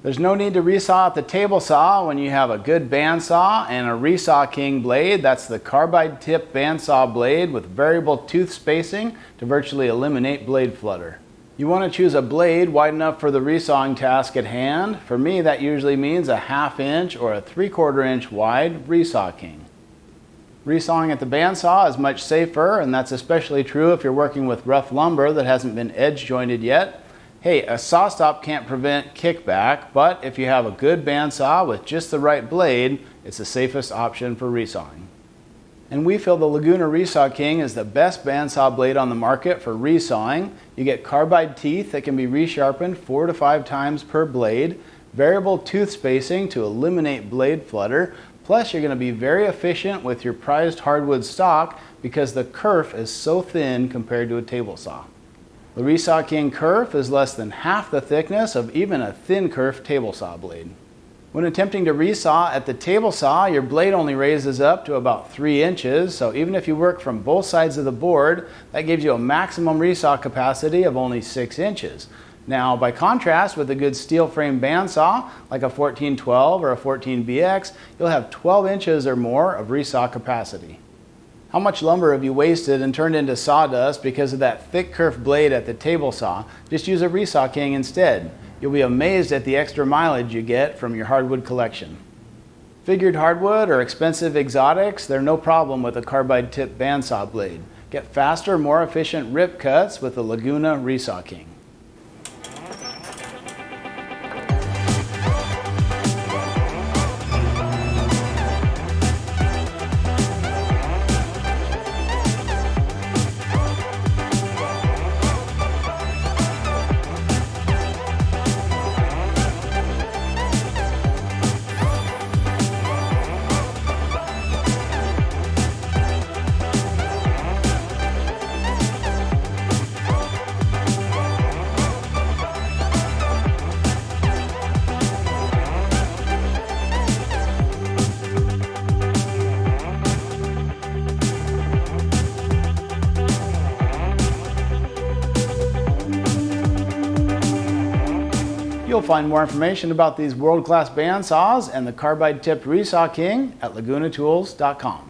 There's no need to resaw at the table saw when you have a good bandsaw and a Resaw King Blade. That's the carbide tip bandsaw blade with variable tooth spacing to virtually eliminate blade flutter. You want to choose a blade wide enough for the resawing task at hand. For me, that usually means a 1/2 inch or a 3/4 inch wide Resaw King. Resawing at the bandsaw is much safer, and that's especially true if you're working with rough lumber that hasn't been edge jointed yet. Hey, a saw stop can't prevent kickback, but if you have a good bandsaw with just the right blade, it's the safest option for resawing. And we feel the Laguna Resaw King is the best bandsaw blade on the market for resawing. You get carbide teeth that can be resharpened 4 to 5 times per blade, variable tooth spacing to eliminate blade flutter, plus you're going to be very efficient with your prized hardwood stock because the kerf is so thin compared to a table saw. The Resaw King kerf is less than half the thickness of even a thin kerf table saw blade. When attempting to resaw at the table saw, your blade only raises up to about 3 inches, so even if you work from both sides of the board, that gives you a maximum resaw capacity of only 6 inches. Now, by contrast, with a good steel frame bandsaw, like a 1412 or a 14BX, you'll have 12 inches or more of resaw capacity. How much lumber have you wasted and turned into sawdust because of that thick kerf blade at the table saw? Just use a Resaw King instead. You'll be amazed at the extra mileage you get from your hardwood collection. Figured hardwood or expensive exotics, they're no problem with a carbide tip bandsaw blade. Get faster, more efficient rip cuts with the Laguna Resaw King. You'll find more information about these world-class bandsaws and the carbide-tipped Resaw King at lagunatools.com.